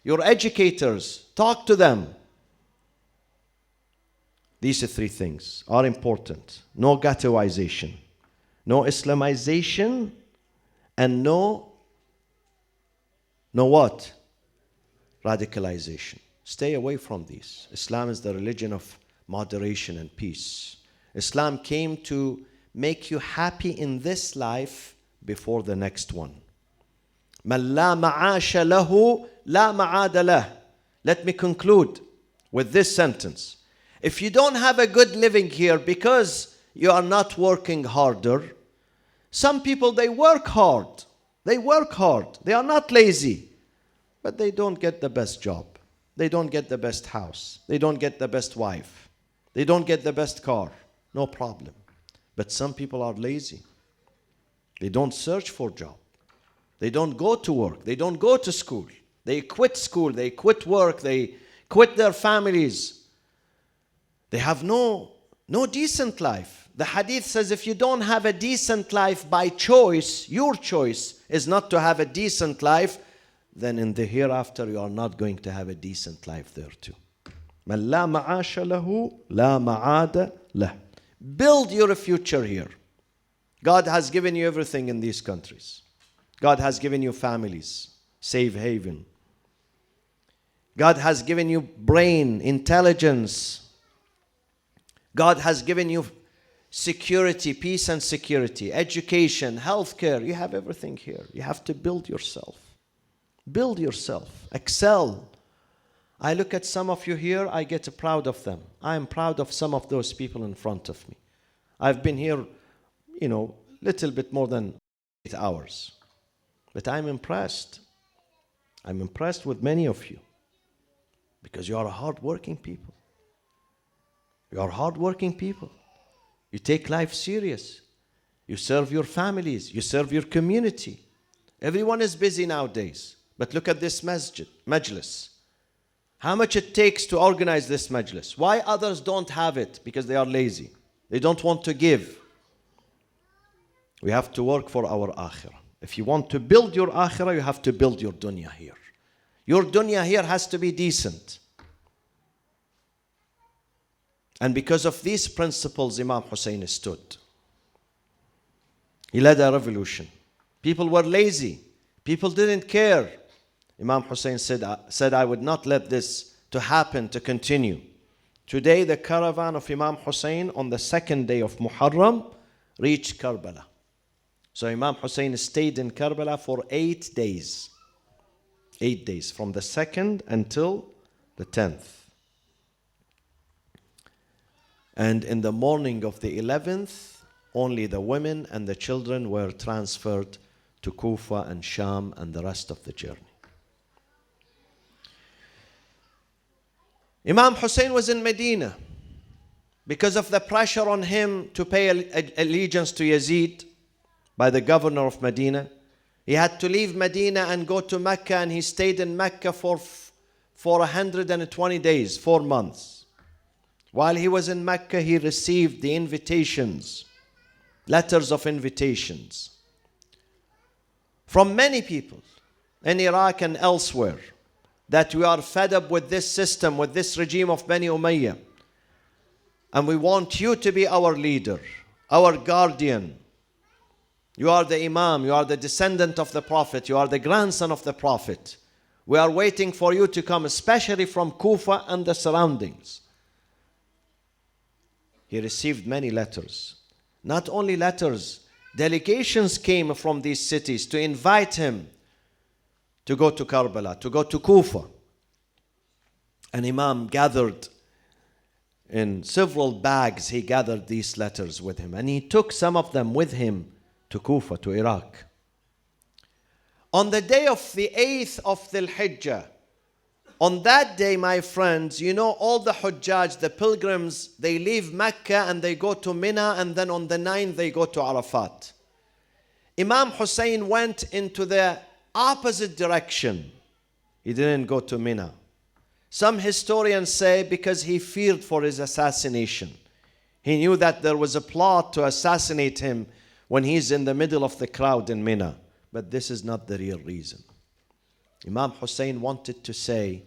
your educators. Talk to them. These 3 things are important. No ghettoization, no Islamization, and no what? Radicalization. Stay away from these. Islam is the religion of moderation and peace. Islam came to make you happy in this life before the next one. مَنْ لَا مَعَاشَ لَهُ لَا مَعَادَ لَهُ. Let me conclude with this sentence. If you don't have a good living here because you are not working harder, some people, they work hard. They work hard. They are not lazy. But they don't get the best job. They don't get the best house. They don't get the best wife. They don't get the best car. No problem. But some people are lazy. They don't search for a job. They don't go to work. They don't go to school. They quit school. They quit work. They quit their families. They have no decent life. The hadith says if you don't have a decent life by choice, your choice is not to have a decent life, then in the hereafter you are not going to have a decent life there too. مَنْ لَا مَعَاشَ لَهُ لَا مَعَادَ لَهُ. Build your future here. God has given you everything in these countries. God has given you families, safe haven. God has given you brain, intelligence. God has given you security, peace and security, education, healthcare. You have everything here. You have to build yourself. Build yourself. Excel. I look at some of you here, I get proud of them. I am proud of some of those people in front of me. I've been here, little bit more than 8 hours. But I'm impressed. I'm impressed with many of you because you are hard-working people. You are hard-working people. You take life serious. You serve your families. You serve your community. Everyone is busy nowadays. But look at this majlis. How much it takes to organize this majlis. Why others don't have it? Because they are lazy. They don't want to give. We have to work for our akhirah. If you want to build your akhirah, you have to build your dunya here. Your dunya here has to be decent. And because of these principles, Imam Hussein stood. He led a revolution. People were lazy. People didn't care. Imam Hussein said, I would not let this to happen, to continue. Today, the caravan of Imam Hussein on the 2nd day of Muharram reached Karbala. So Imam Hussein stayed in Karbala for 8 days. 8 days, from the 2nd until the 10th. And in the morning of the 11th, only the women and the children were transferred to Kufa and Sham and the rest of the journey. Imam Hussein was in Medina because of the pressure on him to pay allegiance to Yazid by the governor of Medina. He had to leave Medina and go to Mecca, and he stayed in Mecca for 120 days, 4 months. While he was in Mecca, he received the invitations, letters of invitations from many people in Iraq and elsewhere that we are fed up with this system, with this regime of Bani Umayyah. And we want you to be our leader, our guardian. You are the Imam, you are the descendant of the Prophet, you are the grandson of the Prophet. We are waiting for you to come, especially from Kufa and the surroundings. He received many letters. Not only letters, delegations came from these cities to invite him to go to Karbala, to go to Kufa. An Imam gathered in several bags, he gathered these letters with him, and he took some of them with him to Kufa, to Iraq. On the day of the 8th of Dhul Hijjah, on that day, my friends, all the Hujjaj, the pilgrims, they leave Mecca and they go to Mina, and then on the 9th they go to Arafat. Imam Hussein went into the opposite direction. He didn't go to Mina. Some historians say because he feared for his assassination. He knew that there was a plot to assassinate him when he's in the middle of the crowd in Mina. But this is not the real reason. Imam Hussein wanted to say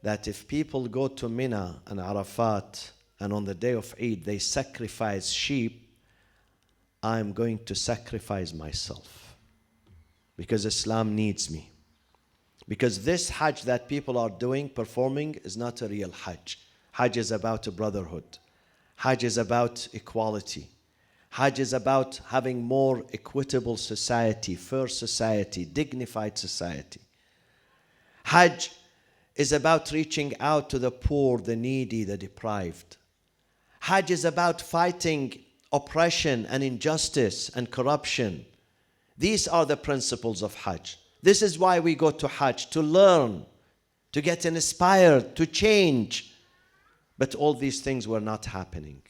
that if people go to Mina and Arafat and on the day of Eid they sacrifice sheep, I'm going to sacrifice myself because Islam needs me. Because this Hajj that people are doing, performing, is not a real Hajj. Hajj is about a brotherhood. Hajj is about equality. Hajj is about having more equitable society, fair society, dignified society. Hajj is about reaching out to the poor, the needy, the deprived. Hajj is about fighting oppression and injustice and corruption. These are the principles of Hajj. This is why we go to Hajj, to learn, to get inspired, to change. But all these things were not happening.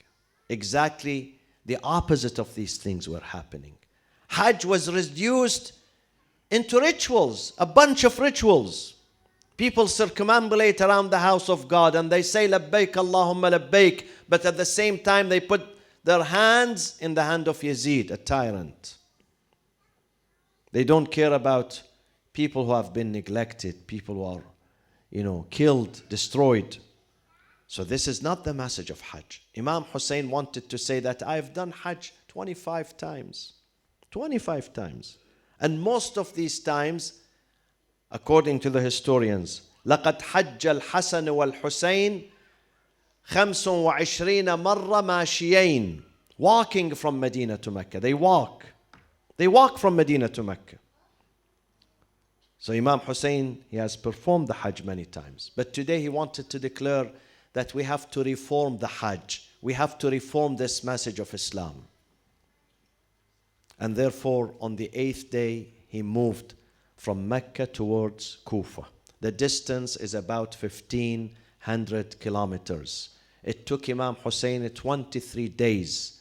Exactly the opposite of these things were happening. Hajj was reduced into rituals, a bunch of rituals. People circumambulate around the house of God and they say, Labbaik Allahumma Labbaik, but at the same time they put their hands in the hand of Yazid, a tyrant. They don't care about people who have been neglected, people who are, killed, destroyed. So this is not the message of Hajj. Imam Hussein wanted to say that I've done Hajj 25 times. 25 times. And most of these times, according to the historians, لَقَدْ حَجَّ الْحَسَنُ وَالْحُسَيْنِ 25 مرة ماشيين, walking from Medina to Mecca. They walk from Medina to Mecca. So Imam Hussein, he has performed the Hajj many times. But today he wanted to declare that we have to reform the Hajj. We have to reform this message of Islam. And therefore, on the 8th day, he moved from Mecca towards Kufa. The distance is about 1,500 kilometers. It took Imam Hussein 23 days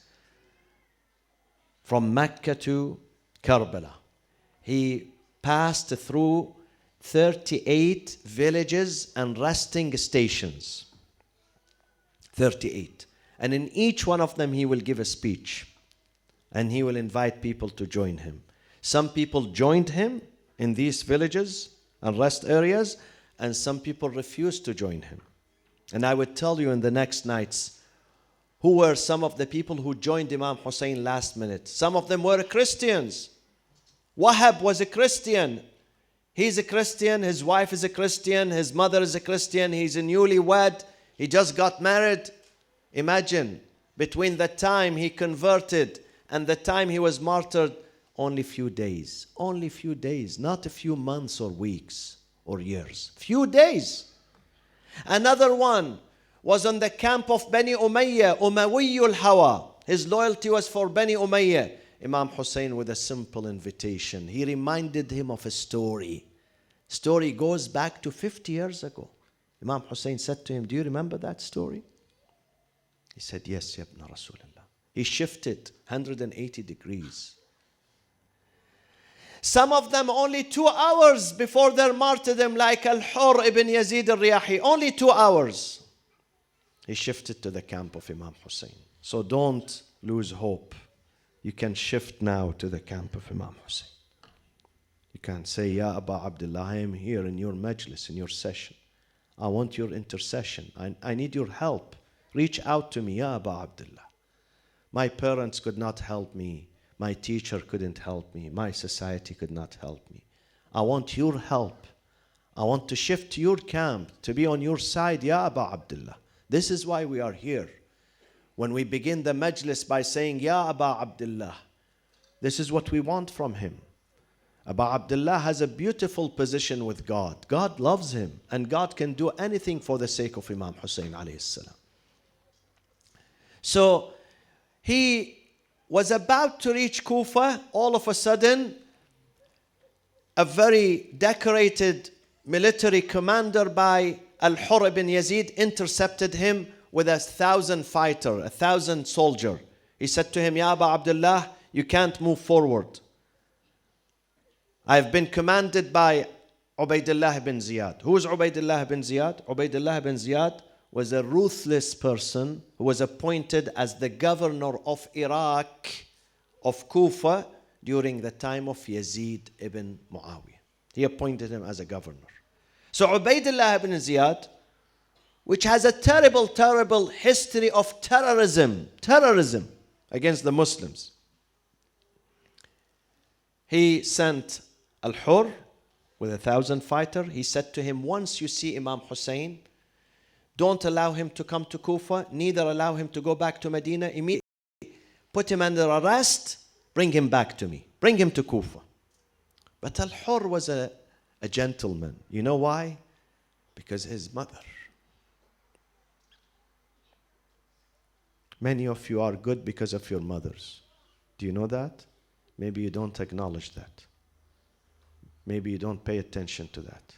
from Mecca to Karbala. He passed through 38 villages and resting stations. 38. And in each one of them he will give a speech. And he will invite people to join him. Some people joined him in these villages and rest areas, and some people refused to join him. And I would tell you in the next nights who were some of the people who joined Imam Hussein last minute. Some of them were Christians. Wahab was a Christian. He's a Christian, his wife is a Christian, his mother is a Christian, he's a newlywed, he just got married. Imagine, between the time he converted and the time he was martyred, only few days. Only few days, not a few months or weeks or years. Few days. Another one was on the camp of Bani Umayyah, Umayyul Hawa. His loyalty was for Bani Umayyah. Imam Hussein with a simple invitation. He reminded him of a story. Story goes back to 50 years ago. Imam Hussein said to him, do you remember that story? He said, yes, ya ibn Rasulullah. He shifted 180 degrees. Some of them only 2 hours before their martyrdom, like Al-Hur ibn Yazid al-Riyahi. Only 2 hours. He shifted to the camp of Imam Hussein. So don't lose hope. You can shift now to the camp of Imam Hussein. You can say, Ya Aba Abdullah, I am here in your majlis, in your session. I want your intercession. I need your help. Reach out to me, Ya Aba Abdullah. My parents could not help me. My teacher couldn't help me. My society could not help me. I want your help. I want to shift to your camp, to be on your side, Ya Aba Abdullah. This is why we are here. When we begin the majlis by saying, Ya Aba Abdullah, this is what we want from him. Aba Abdullah has a beautiful position with God. God loves him, and God can do anything for the sake of Imam Hussein alayhi salam. So he was about to reach Kufa. All of a sudden, a very decorated military commander by Al-Hur ibn Yazid intercepted him with 1,000 fighter, 1,000 soldier. He said to him, Ya Aba Abdullah, you can't move forward. I've been commanded by Ubaidullah ibn Ziyad. Who is Ubaidullah ibn Ziyad? Ubaidullah ibn Ziyad was a ruthless person who was appointed as the governor of Iraq, of Kufa, during the time of Yazid ibn Muawiyah. He appointed him as a governor. So Ubaidullah ibn Ziyad, which has a terrible, terrible history of terrorism against the Muslims. He sent Al-Hur with 1,000 fighters. He said to him, once you see Imam Hussein, don't allow him to come to Kufa, neither allow him to go back to Medina. Immediately put him under arrest, bring him back to me, bring him to Kufa. But Al-Hur was a gentleman. You know why? Because his mother. Many of you are good because of your mothers. Do you know that? Maybe you don't acknowledge that. Maybe you don't pay attention to that.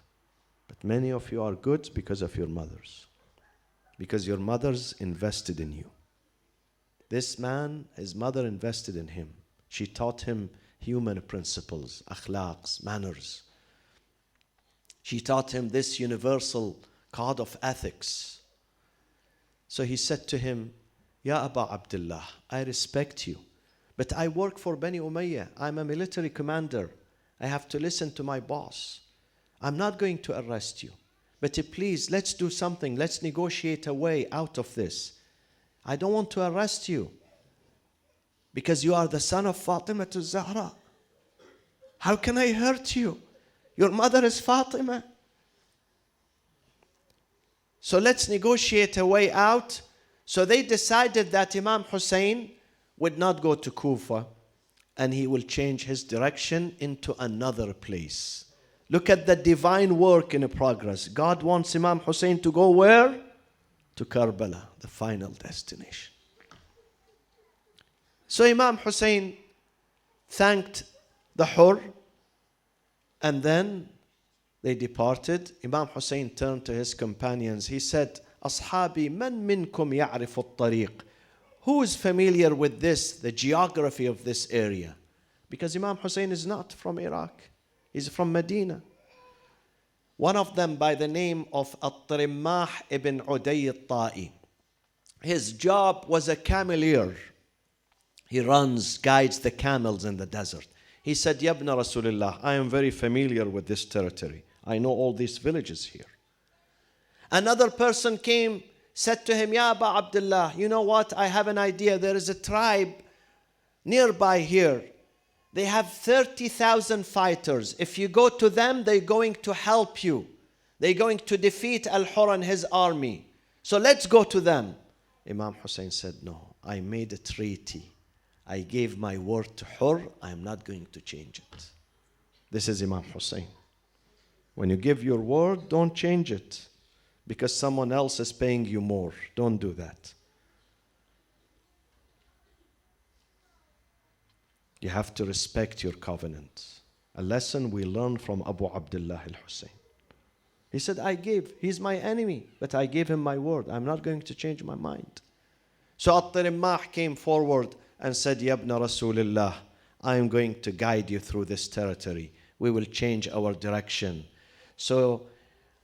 But many of you are good because of your mothers. Because your mothers invested in you. This man, his mother invested in him. She taught him human principles, akhlaqs, manners. She taught him this universal code of ethics. So he said to him, Ya Aba Abdullah, I respect you, but I work for Bani Umayyah. I'm a military commander. I have to listen to my boss. I'm not going to arrest you. But please, let's do something. Let's negotiate a way out of this. I don't want to arrest you because you are the son of Fatima to Zahra. How can I hurt you? Your mother is Fatima. So let's negotiate a way out. So they decided that Imam Hussein would not go to Kufa and he will change his direction into another place. Look at the divine work in progress. God wants Imam Hussein to go where? To Karbala, the final destination. So Imam Hussein thanked the Hur and then they departed. Imam Hussein turned to his companions. He said, Ashabi, man minkum ya'rifu at-tariq? Who is familiar with this, the geography of this area? Because Imam Hussein is not from Iraq. He's from Medina. One of them by the name of At-Trimmah ibn Uday al-Ta'i. His job was a cameleer. He guides the camels in the desert. He said, Yabna Rasulullah, I am very familiar with this territory. I know all these villages here. Another person came, said to him, Ya Aba Abdullah, you know what? I have an idea. There is a tribe nearby here. They have 30,000 fighters. If you go to them, they're going to help you. They're going to defeat Al-Hur and his army. So let's go to them. Imam Hussein said, no, I made a treaty. I gave my word to Hur. I'm not going to change it. This is Imam Hussein. When you give your word, don't change it. Because someone else is paying you more. Don't do that. You have to respect your covenant. A lesson we learn from Abu Abdullah al-Hussein. He said, he's my enemy, but I gave him my word. I'm not going to change my mind. So At-Tarimmah came forward and said, Yabna Rasulullah, I am going to guide you through this territory. We will change our direction. So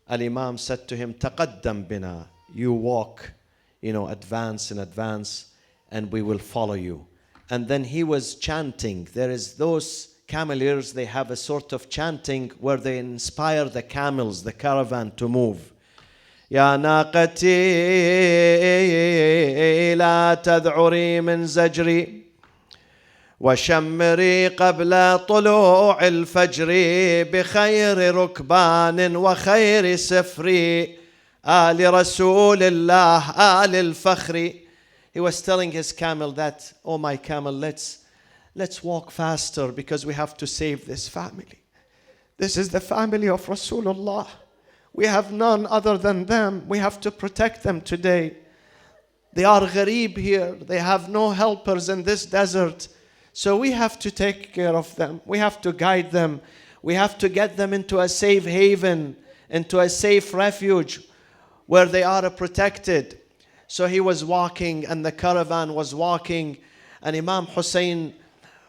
Al-Imam said to him, Taqaddam bina, you walk, advance in advance, and we will follow you. And then he was chanting. There is those cameleers, they have a sort of chanting where they inspire the camels, the caravan to move. Ya naqati la tad'uri min zajri وشمري قبل طلوع الفجر بخير ركبان وخير سفر آل رسول الله آل الفخر. He was telling his camel that, oh my camel, let's walk faster because we have to save this family. This is the family of Rasulullah. We have none other than them. We have to protect them today. They are gharib here. They have no helpers in this desert. So we have to take care of them. We have to guide them. We have to get them into a safe haven, into a safe refuge where they are protected. So he was walking and the caravan was walking and Imam Hussein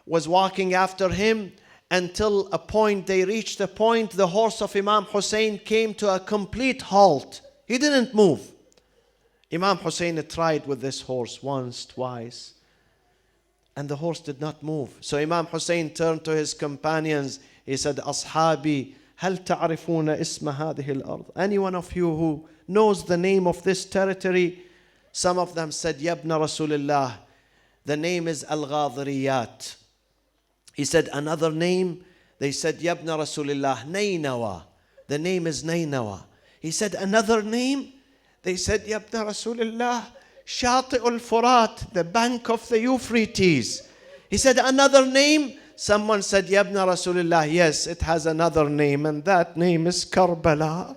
was walking after him until a point, they reached a point, the horse of Imam Hussein came to a complete halt. He didn't move. Imam Hussein tried with this horse once, twice, and the horse did not move. So Imam Hussein turned to his companions. He said, Ashabi, هل تعرفون اسم هذه الأرض? Any one of you who knows the name of this territory? Some of them said, Yabna Rasulullah, the name is Al-Ghadriyat. He said, another name? They said, Yabna Rasulullah, Nainawa. The name is Nainawa. He said, another name? They said, Yabna Rasulullah, Shati al-Furat, the bank of the Euphrates. He said, another name? Someone said, Yabna Rasulullah, yes, it has another name, and that name is Karbala.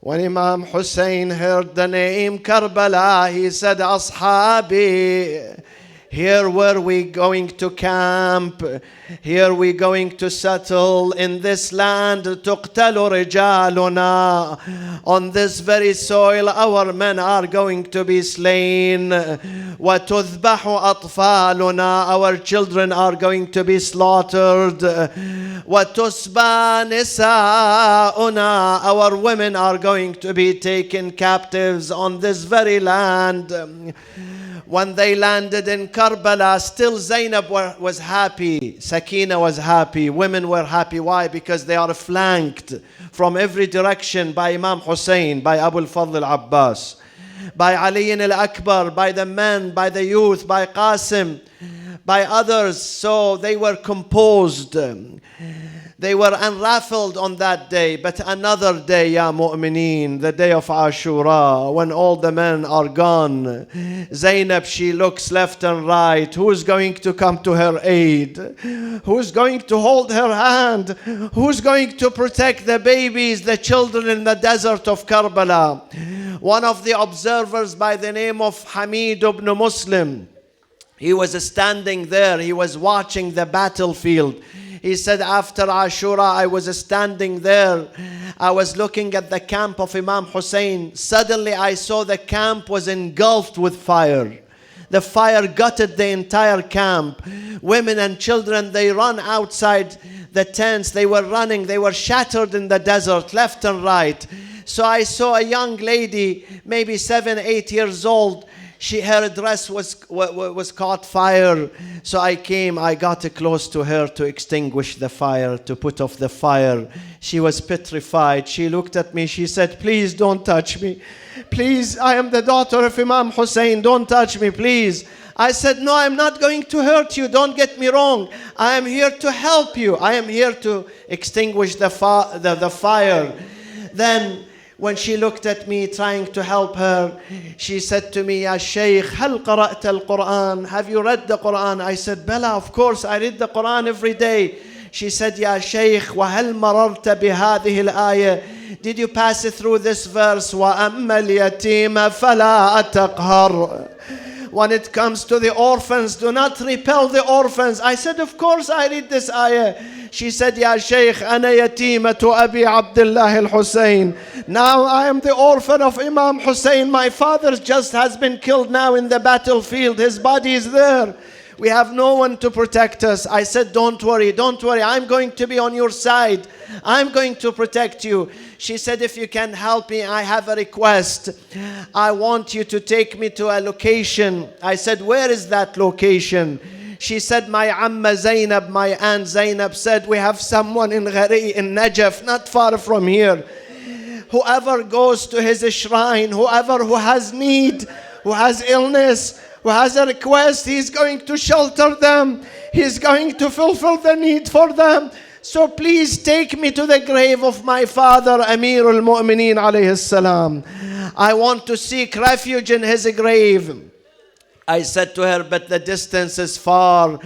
When Imam Hussein heard the name Karbala, he said, Ashabi, here were we going to camp, here we going to settle in this land, تُقْتَلُ رِجَالُنَا. On this very soil, our men are going to be slain. وَتُذْبَحُ أَطْفَالُنَا. Our children are going to be slaughtered. وَتُسْبَى نِسَاؤُنَا. Our women are going to be taken captives on this very land. When they landed in Karbala, still Zainab was happy. Sakina was happy. Women were happy. Why? Because they are flanked from every direction by Imam Hussein, by Abu al-Fadl al-Abbas, by Ali al-Akbar, by the men, by the youth, by Qasim, by others. So they were composed. They were unraveled on that day. But another day, Ya Mu'mineen, the day of Ashura, when all the men are gone, Zainab, she looks left and right. Who's going to come to her aid? Who's going to hold her hand? Who's going to protect the babies, the children in the desert of Karbala? One of the observers by the name of Hamid ibn Muslim, he was standing there. He was watching the battlefield. He said, after Ashura, I was standing there. I was looking at the camp of Imam Hussein. Suddenly, I saw the camp was engulfed with fire. The fire gutted the entire camp. Women and children, they run outside the tents. They were running. They were shattered in the desert, left and right. So I saw a young lady, maybe 7, 8 years old. Her dress was caught fire. So I got close to her to extinguish the fire, to put off the fire. She was petrified. She looked at me. She said, please don't touch me. Please, I am the daughter of Imam Hussein. Don't touch me, please. I said, no, I'm not going to hurt you. Don't get me wrong. I am here to help you. I am here to extinguish the fire. Then, when she looked at me trying to help her, she said to me, Ya Shaykh, هل قرأت القرآن? Have you read the Quran? I said, Bella, of course, I read the Quran every day. She said, Ya Shaykh, وهل مررت بهذه الآية? Did you pass through this verse? وأما اليتيم فلا تقهر. When it comes to the orphans, do not repel the orphans. I said, of course I read this ayah. She said, Ya Shaykh, أنا يتيمة أبي عبد الله الحسين. Now I am the orphan of Imam Hussein. My father just has been killed now in the battlefield. His body is there. We have no one to protect us. I said, don't worry, don't worry. I'm going to be on your side. I'm going to protect you. She said, if you can help me, I have a request. I want you to take me to a location. I said, where is that location? She said, my Amma Zainab, my Aunt Zainab said, we have someone in Ghari, in Najaf, not far from here. Whoever goes to his shrine, whoever who has need, who has illness, who has a request, he's going to shelter them. He's going to fulfill the need for them. So please take me to the grave of my father, Amir al-Mu'mineen alayhi salam. I want to seek refuge in his grave. I said to her, but the distance is far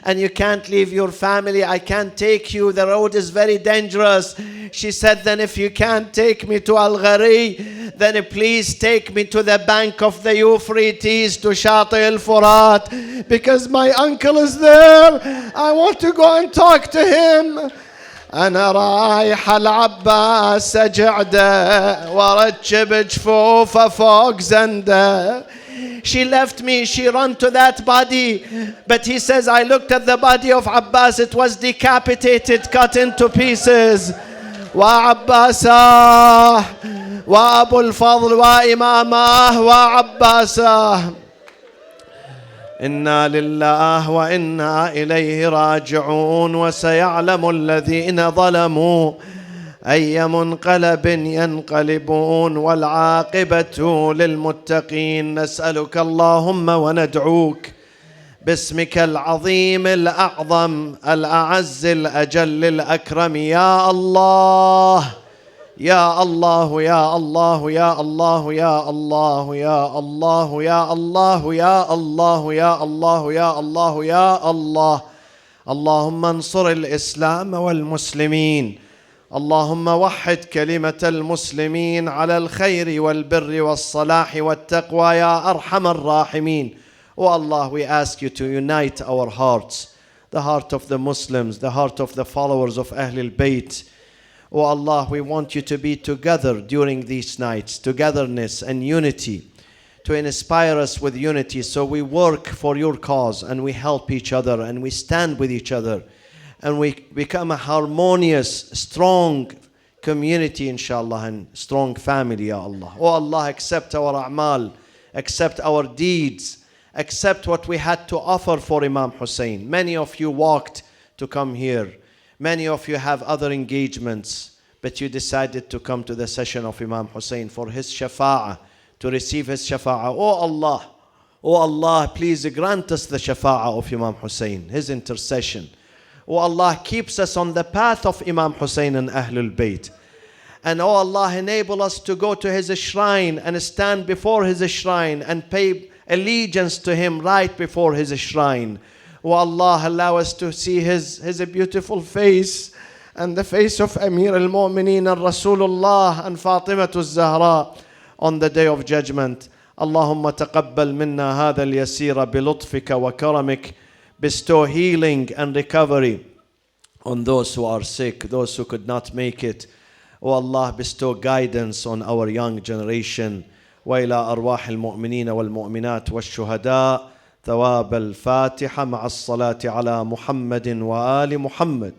and you can't leave your family. I can't take you. The road is very dangerous. She said, then if you can't take me to Al-Ghari, then please take me to the bank of the Euphrates, to Shati al-Furat, because my uncle is there. I want to go and talk to him. أنا رايح العباس أجعده وارتشب جفوفه فوق زنده. She left me, she ran to that body. But he says, I looked at the body of Abbas, it was decapitated, cut into pieces. وعباسه وأبو الفضل وإمامه وعباسه. إنا لله وإنا إليه راجعون. وسيعلم الذين ظلموا أي منقلب ينقلبون، والعاقبة للمتقين. نسألك اللهم وندعوك باسمك العظيم الأعظم الأعز الأجل الأكرم، يا الله يا الله يا الله يا الله يا الله يا الله يا الله يا الله يا الله يا الله يا الله. اللهم انصر الإسلام والمسلمين، اللهم وحد كلمة المسلمين على الخير والبر والصلاح والتقوى يا أرحم الراحمين. Oh Allah, we ask you to unite our hearts, the heart of the Muslims, the heart of the followers of Ahlul Bayt. Oh Allah, we want you to be together during these nights, togetherness and unity, to inspire us with unity, so we work for your cause and we help each other and we stand with each other and we become a harmonious, strong community, inshallah, and strong family, ya Allah. Oh Allah, accept our a'mal, accept our deeds, accept what we had to offer for Imam Hussein. Many of you walked to come here. Many of you have other engagements, but you decided to come to the session of Imam Hussein for his shafa'ah, to receive his shafa'ah. Oh Allah, please grant us the shafa'ah of Imam Hussein, his intercession. Oh Allah, keeps us on the path of Imam Hussein and Ahlul Bayt. And oh Allah, enable us to go to his shrine and stand before his shrine and pay allegiance to him right before his shrine. Oh Allah, allow us to see his beautiful face and the face of Amir al-Mu'mineen and Rasulullah and Fatima al-Zahra on the day of judgment. Allahumma taqabbal minna hadha al-yasira bilutfika wa karamik. Bestow healing and recovery on those who are sick, those who could not make it. Oh Allah, bestow guidance on our young generation. وإلى أرواح المؤمنين والمؤمنات والشهداء ثواب الفاتحة مع الصلاة على محمد وآل محمد.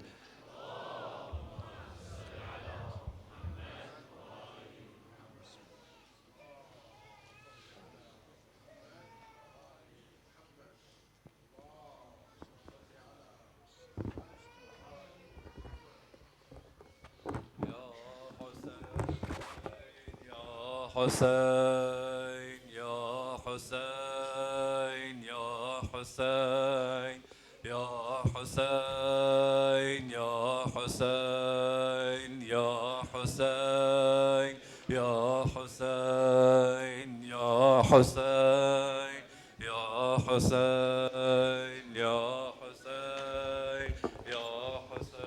حسين يا حسين يا حسين يا حسين يا حسين يا حسين يا حسين يا حسين يا حسين يا حسين يا حسين.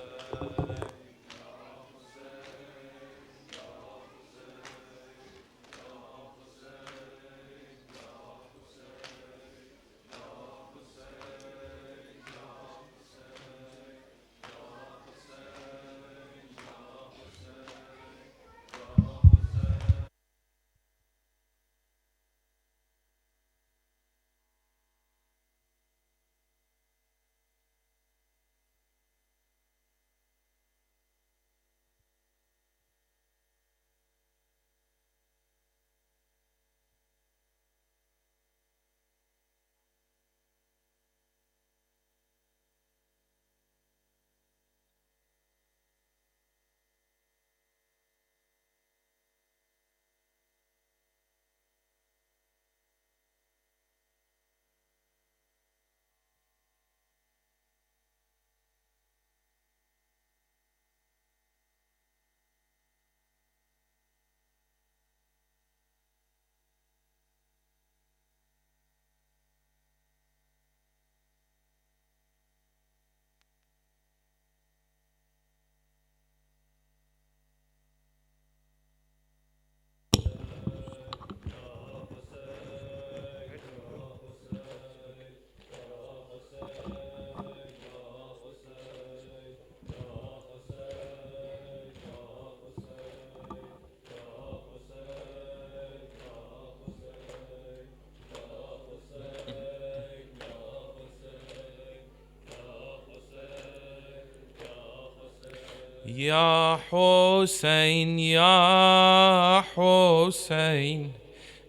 يا حسين يا حسين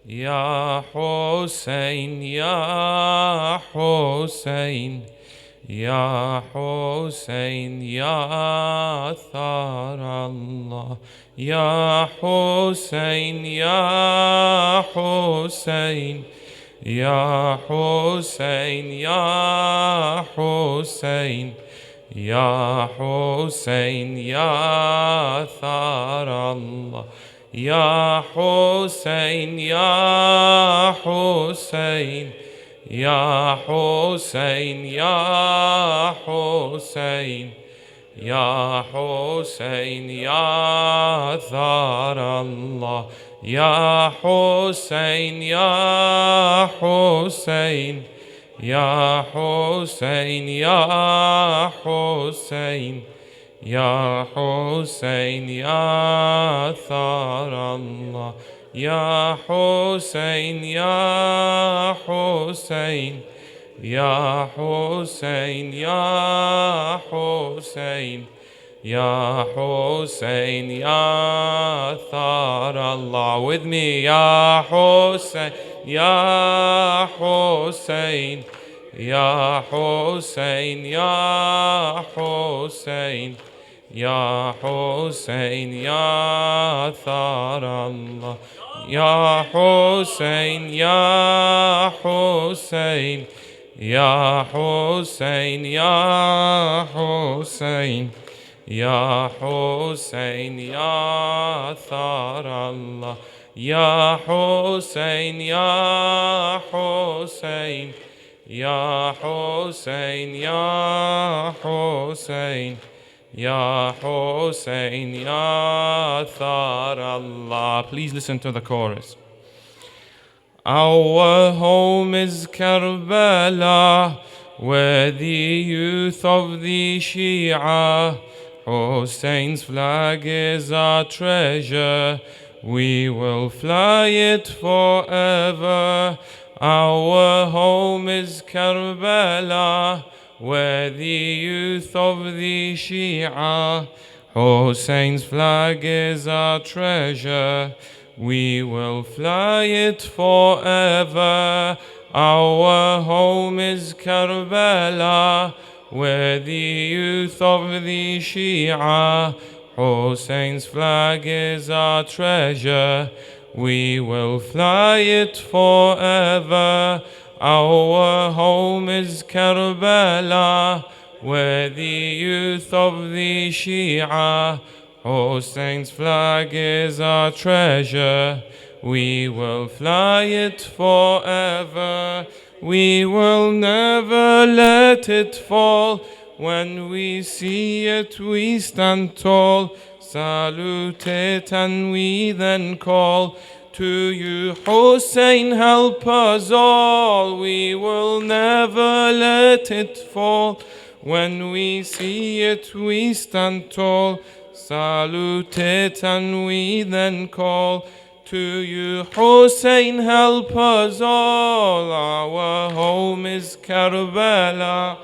Ya Hussein, Ya Hussein, Ya Hussein, Ya Thar Allah. Ya Hussein, Ya Hussein, Ya Hussein, Ya Hussein, Ya Hussein, Ya Thar Allah. Ya Hussein, Ya Hussein, Ya Hussein, Ya Hussein, Ya Hussein, Ya Thar Allah. Ya Hussein, Ya Hussein, Ya Hussein, Ya Hussein, Ya Hussein, Ya Thar Allah. Ya Hussein, Ya Hussein, Ya Hussein, Ya Hussein, Ya Hussein, Ya Thar Allah. With me, Ya Hussein, Ya Hussein, Ya Hussein, Ya Hussein, Ya Hussein, Ya Thar Allah. Ya Hussein, Ya Hussein, Ya Hussein, Ya Hussein, Ya Hussein, Ya Thar Allah. Ya Hussein, Ya Hussein, Ya Hussein, Ya Hussein, Ya Hussein, Ya Thar Allah. Please listen to the chorus. Our home is Karbala, where the youth of the Shia, Hussein's flag is our treasure. We will fly it forever. Our home is Karbala, where the youth of the Shia, Hussein's flag is our treasure. We will fly it forever. Our home is Karbala, where the youth of the Shia, Hussein's flag is our treasure. We will fly it forever. Our home is Karbala, where the youth of the Shia, Hussein's flag is our treasure. We will fly it forever. We will never let it fall. When we see it, we stand tall. Salute it and we then call to you, Hussein, help us all. We will never let it fall. When we see it, we stand tall. Salute it and we then call to you, Hussein, help us all. Our home is Karbala,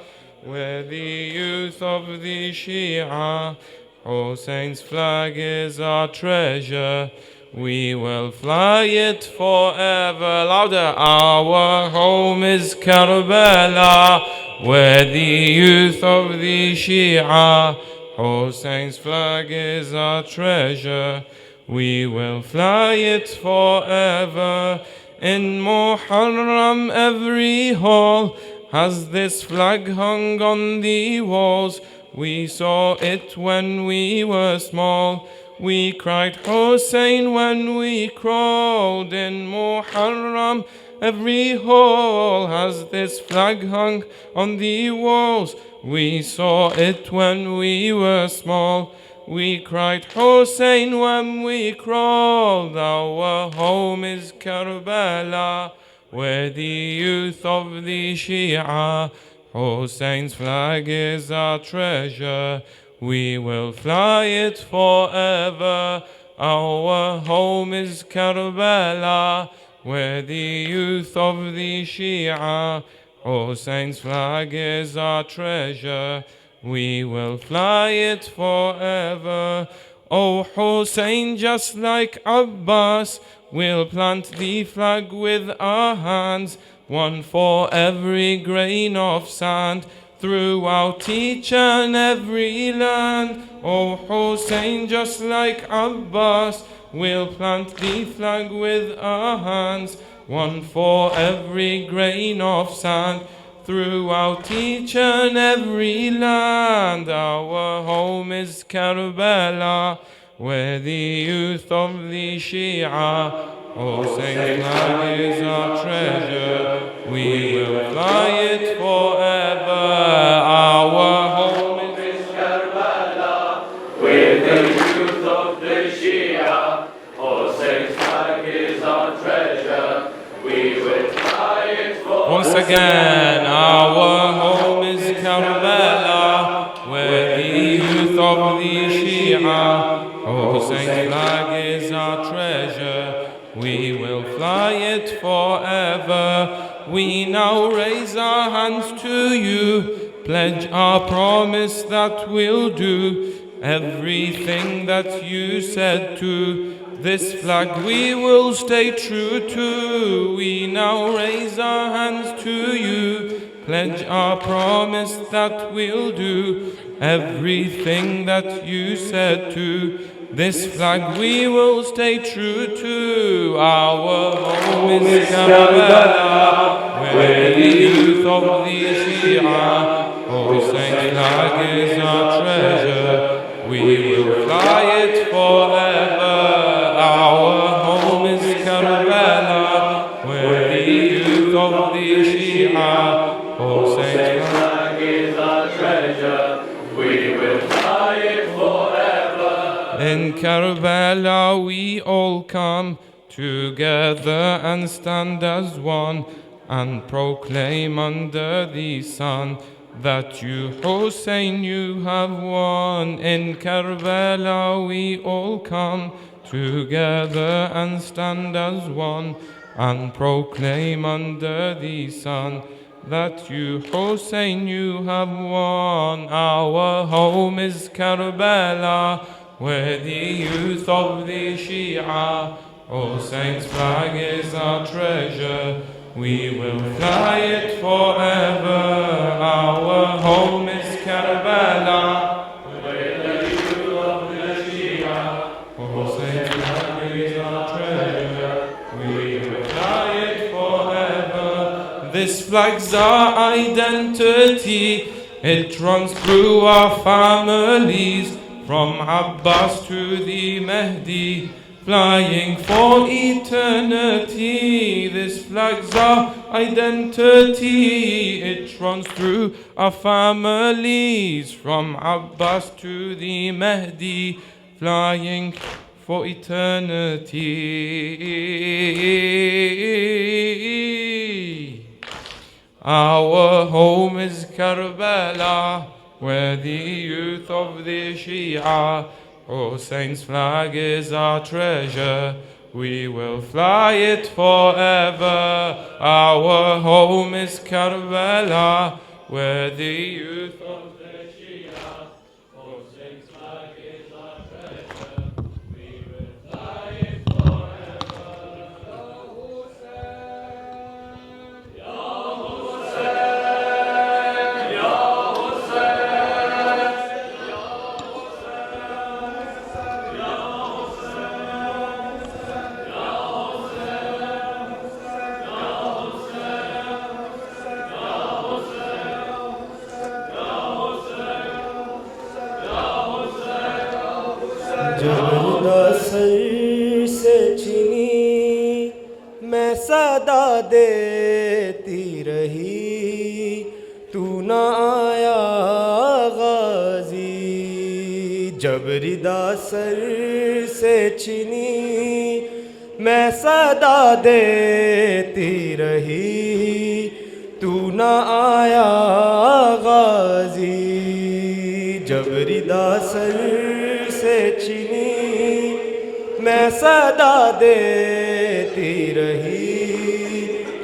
where the youth of the Shia, Hussein's flag is our treasure. We will fly it forever. Louder. Our home is Karbala, where the youth of the Shia, Hussein's flag is our treasure. We will fly it forever. In Muharram every hall has this flag hung on the walls. We saw it when we were small. We cried Hussein when we crawled. In Muharram every hall has this flag hung on the walls. We saw it when we were small. We cried Hussein when we crawled. Our home is Karbala, where the youth of the Shia, Hussein's flag is our treasure. We will fly it forever. Our home is Karbala, where the youth of the Shia, Hussein's flag is our treasure. We will fly it forever. O Hussein, just like Abbas, we'll plant the flag with our hands, one for every grain of sand, throughout each and every land. O Hussein, just like Abbas, we'll plant the flag with our hands, one for every grain of sand, throughout each and every land. Our home is Karbala, where the youth of the Shia, Hussein's flag is our treasure, we will fly it forever. Our home is Karbala, where the youth of the Shia, Hussein's flag is our treasure, we will fly it forever. Once again, our home is Karbala, where the youth of the Shia, Hussein's flag is our treasure, we will fly it forever. We now raise our hands to you, pledge our promise that we'll do everything that you said to. This flag we will stay true to. We now raise our hands to you, pledge our promise that we'll do everything that you said to. This flag we will stay true to. Our home is Karbala, where the youth of the Shia, Hussein's flag is our treasure, we will fly it forever. Our home is Karbala, where the youth of the Shia, Hussein's flag is our treasure, we will fly it forever. In Karbala we all come together and stand as one, and proclaim under the sun that you, Hussein, you have won. In Karbala we all come together and stand as one, and proclaim under the sun that you, Hussein, you have won. Our home is Karbala, where the youth of the Shia, Hussein's flag is our treasure, we will fly it forever. Our home is Karbala, where the youth of the Shia, Hussein's flag is our treasure, we will fly it forever. This flag's our identity, it runs through our families, from Abbas to the Mahdi, flying for eternity. This flag's our identity, it runs through our families, from Abbas to the Mahdi, flying for eternity. Our home is Karbala, where the youth of the Shia, Hussein's flag is our treasure, we will fly it forever. Our home is Karbala, where the youth of the Shia, Hussein's flag is our treasure, we will fly it forever. Ya Hussein, Ya Hussein, sir से चीनी मैं सदा देती रही, तू न आया गाजी। जबरिदा sir से चीनी मैं सदा देती रही, तू न आया गाजी। जबरिदा सर से चीनी मैं सदा देती रही,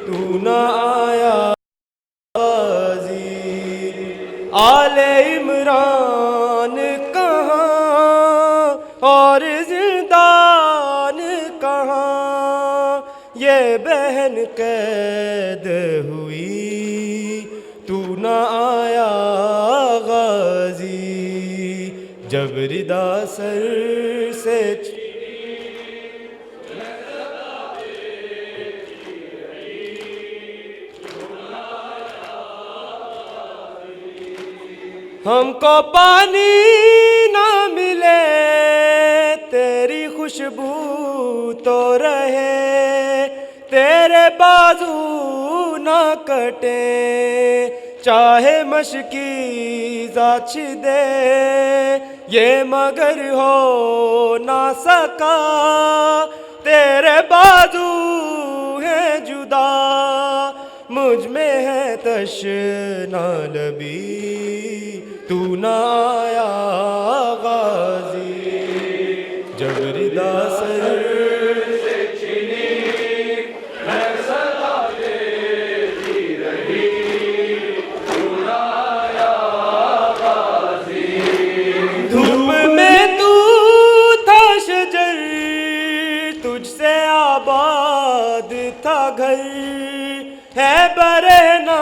तू न आया गाजी। आले इमरान कहाँ ये बहन कैद हुई, तू न आया गाजी। जब रिदा सर से हमको पानी ना मिले, तेरी खुशबू तो रहे, तेरे बाजू ना कटे, चाहे मशकी जाच दे, ये मगर हो ना सका, तेरे बाजू है जुदा, मुझ में है तशना लबी, तू न आया गाजी। जब रिदा सर से छिनी, मैं सदा देती रही, तू न आया गाजी। धूप में तू था शजर, तुझसे आबाद था घर, है बरहना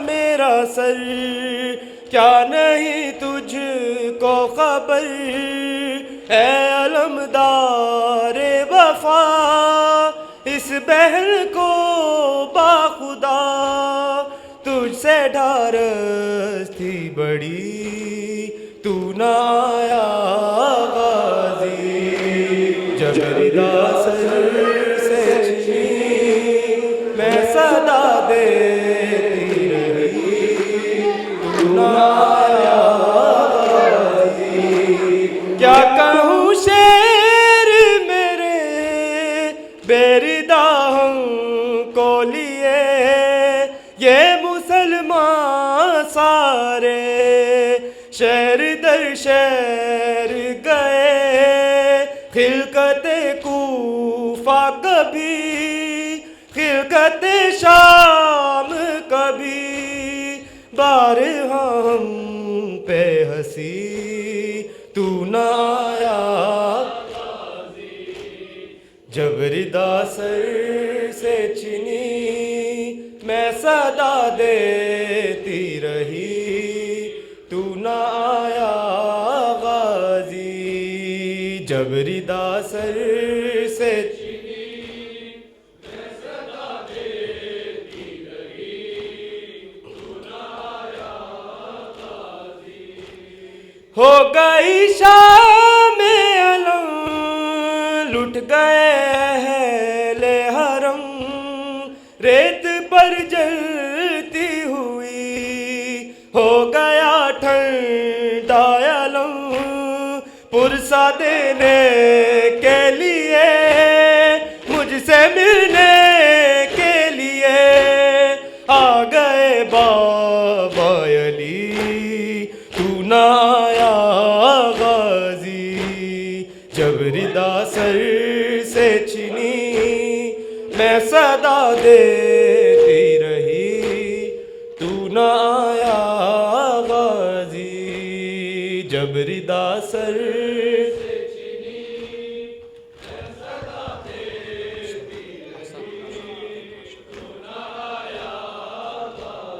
मेरा सर, क्या नहीं तुझको खबर, है अलमदार वफा, इस बहन को बाखुदा, तुझसे ढारस थी बड़ी, तू न आया गाजी। जब रिदा सर से छिनी, मैं सदा देती रही, तू न आया गाजी। क्या कहूँ शेर मेरे बेरिदा हमको लिए, ये मुसलमान सारे शहर दर शहर गए, खिलकते कूफा कभी, खिलकते शाम कभी, बारहा हम पे हंसी, तू न आया। जब रिदा सर से छिनी, मैं सदा देती रही, तू न आया गाजी। जब रिदा सर से हो गई शाम अलम, लुट गए अहले हरम, रेत पर जलती हुई हो गया ठंडा अलम, पुरसा देने के लिए, मुझसे मिलने के लिए आ गए बाबा अली, तू न आया गाजी। जब रिदा सर से छिनी, मैं सदा देती रही, तू न आया गाजी। जब रिदा सर से छिनी, मैं सदा देती रही, तू न आया गाजी।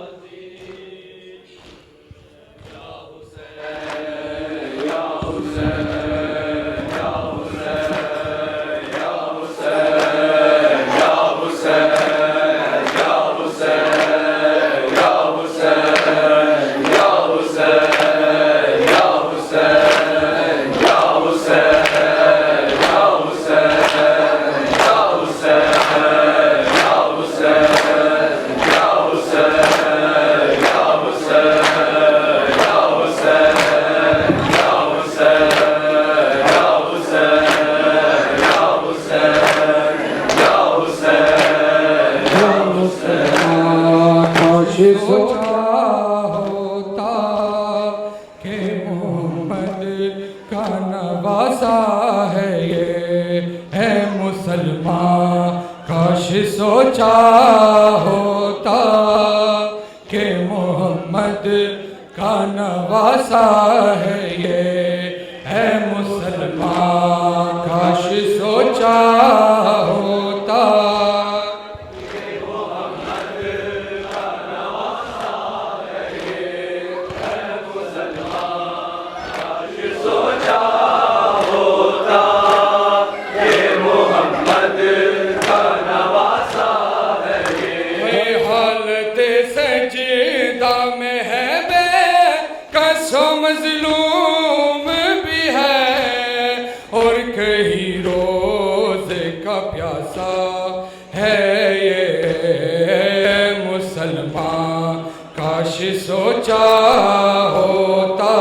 सोचा होता कि मोहम्मद का नवासा है ये है मुसलमान, काश सोचा होता कि मोहम्मद का नवासा है ये है मुसलमान, काश सोचा होता प्यासा है ये मुसलमान। काश सोचा होता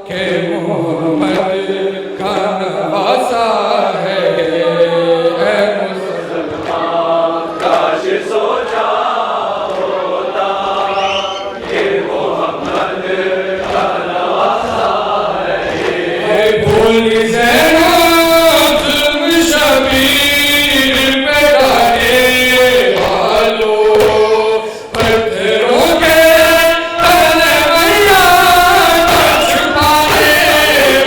कि मोहम्मद का नवासा है ये मुसलमान। काश सोचा होता कि मोहम्मद का नवासा है ये। भूल ज़ैना ज़ुल्म शबीर पे डाले वालों, पत्थरों के तले मैया छुपाने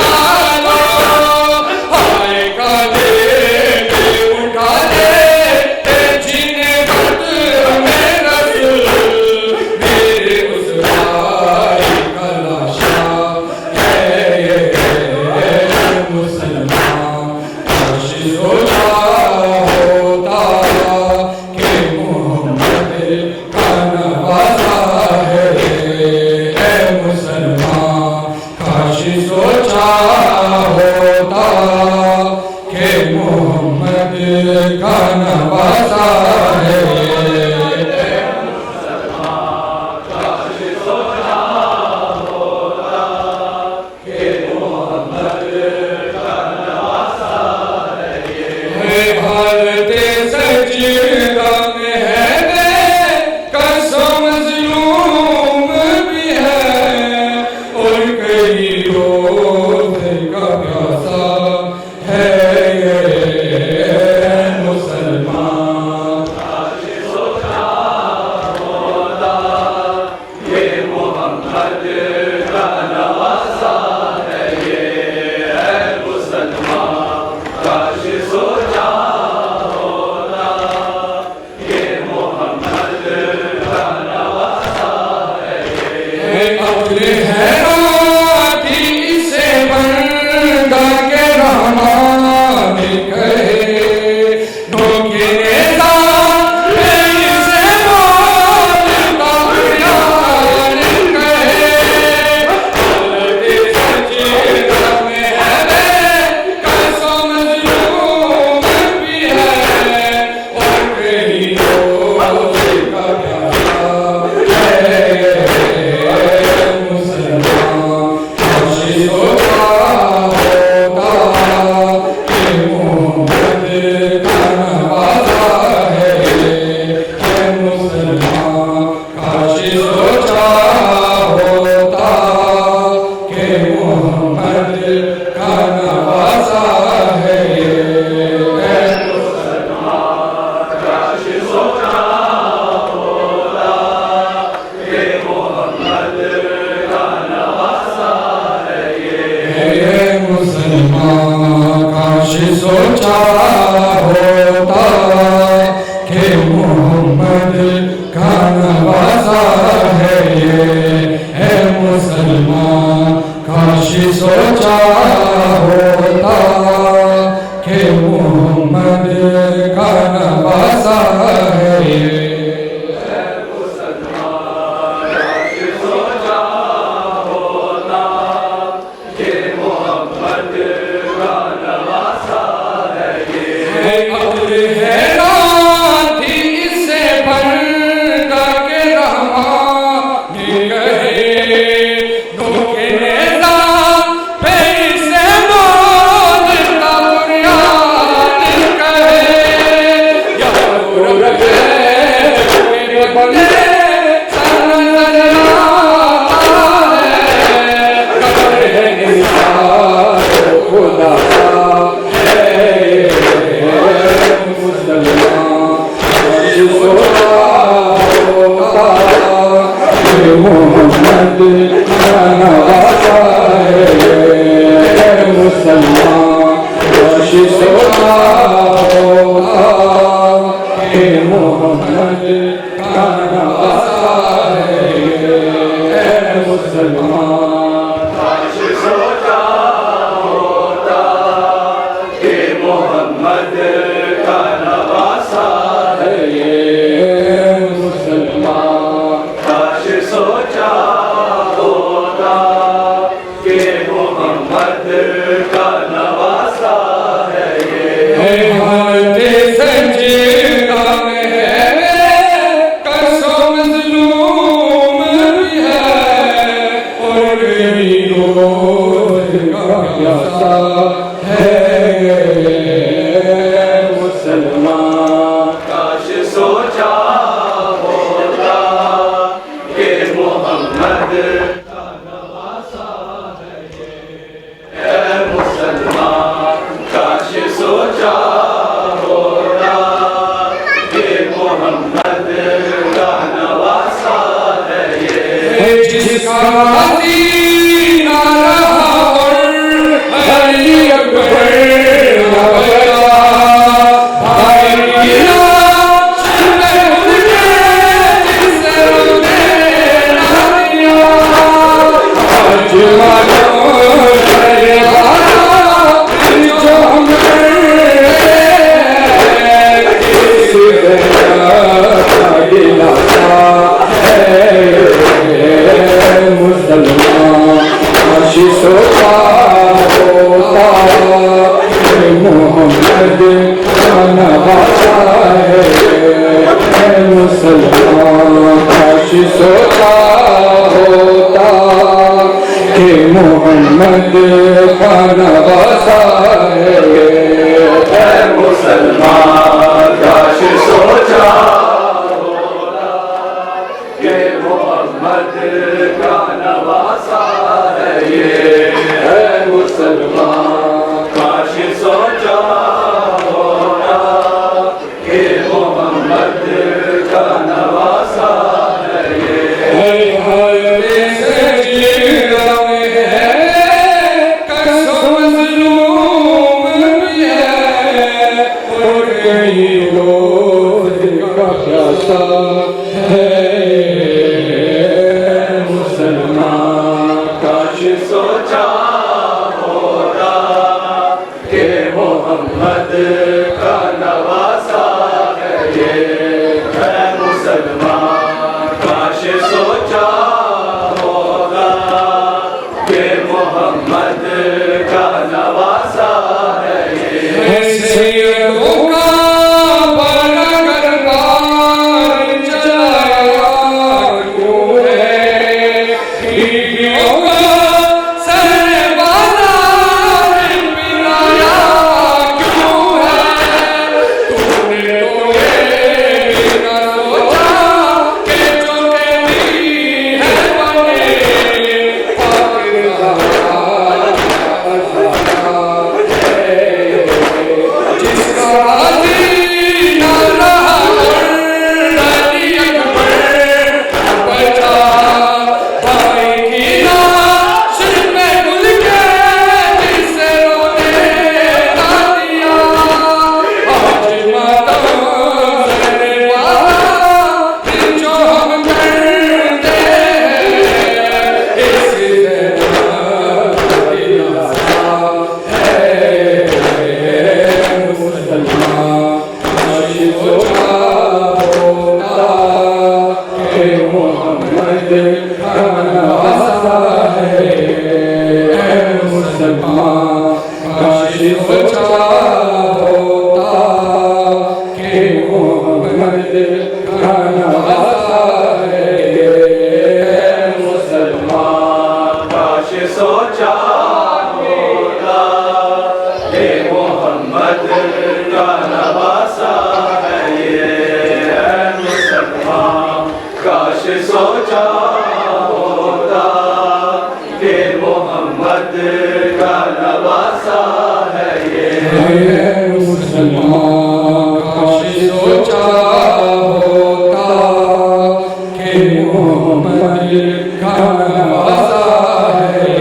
वालों। हाय का लेके उठा ले जिन्हें वक्त में रसूल, मेरे उस भाई का लाशा है ये मुसलमान। काश सोचा होता कि मोहम्मद का नवासा है ये मुसलमान। काश सोचा होता कि मोहम्मद का नवासा है ये मुसलमान। काश सोचा होता कि मोहम्मद का नवासा है ये। हालते सजदा में है कसम मज़लूम भी है, और कई रोज़ का प्यासा है ये मुसलमान। काश सोचा होता कि मोहम्मद का नवासा है ये मुसलमान। काश सोचा होता कि मोहम्मद का नवासा है ये। अपने हैरानी से बंदा के रहमान कहे, धोखे नेता से मौत का प्यार कहे। हालते सजदा में है कसम मज़लूम भी है, और कई रोज़ का प्यासा है मुसलमान। काश सोचा होता कि मोहम्मद का नवासा है ये मुसलमान। काश सोचा होता कि मोहम्मद का नवासा है ये मुसलमान। काश सोचा होता कि मोहम्मद का नवासा है ये मुसलमान। काश सोचा होता कि मोहम्मद का नवासा है ये मुसलमान। काश सोचा होता कि मोहम्मद का नवासा है ये मुसलमान। काश सोचा होता कि मोहम्मद का नवासा है ये। अपने हैरानी से बंदा के रहमान कहे, धोखे नेता पे से मौत का बुनियाद कहे। या रब मेरे बंदे खुदा मोहम्मद का नवासा है मुसलमान। काश सोचा होता कि मोहम्मद का नवासा है मुसलमान। काश सोचा होता कि मोहम्मद का नवासा है ये मुसलमान। काश सोचा होता कि मोहम्मद का नवासा है ये। जिसका हसीना रहा और अली अकबर न बचा भाई की लाश में उनके जिसे रोने ना दिया आज मानो शर्माना जो हम सोचा होता मोहम्मद का नवासा है मुसलमान काश सोचा होता कि मोहम्मद का नवासा है मुसलमान काश सोचा होता कि मोहम्मद का नवासा है ये है मुसलमान काश सोचा होता कि मोहम्मद का नवासा है ये मुसलमान काश सोचा होता कि मोहम्मद का नवासा है ये है मुसलमान काश सोचा होता कि मोहम्मद का नवासा है ये सैयदों का बड़ा दरबार चलाया क्यों है बीवियों का सरबाजार पिलाया क्यों है तूने तो ये भी न सोचा कि जो तेरी है बने जिसका हसीना रहा अली अकबर बचा भाई की लाश में घुल के जिसे रोने ना दिया आज मातम करने वाला जो हम करते हैं इस मुसलमान काश सोचा होता कि मोहम्मद का नवासा है मुसलमान काश सोचा होता कि मोहम्मद का नवासा है ये है मुसलमान काश सोचा होता कि मोहम्मद का नवासा है ये मुसलमान काश सोचा होता कि मोहम्मद का नवासा है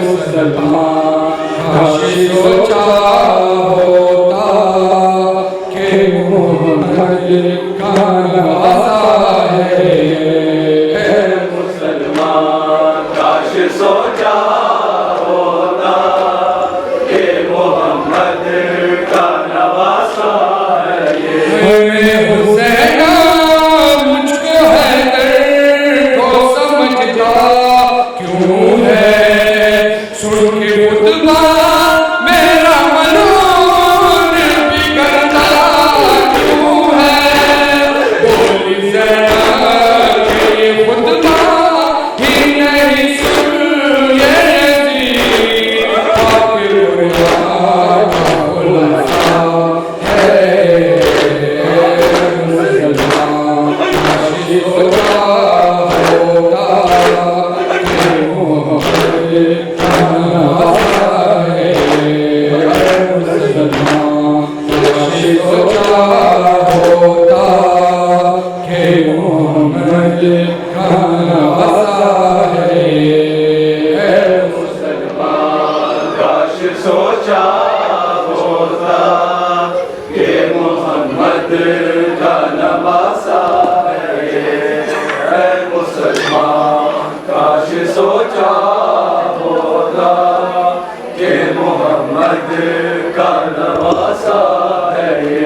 मुसलमान काश सोचा होता कि मोहम्मद का नवासा है मुसलमान काश सोचा होता कि मोहम्मद का नवासा है ये हुसैन मुझको हैदर को समझता क्यों है सुन के खुतबा मेरा मनोर बिगड़ता क्यों है बोली ज़ैनब के खुतबा ही नहीं सुन ये यज़ीद आखिर कुर्बान है मुसलमान काश सोचा होता कि मोहम्मद का नवासा है मुसलमान काश सोचा होता कि मोहम्मद का नवासा मोहम्मद का नवासा है ये, है मुसलमान काश सोचा होता कि मोहम्मद का नवासा है ये।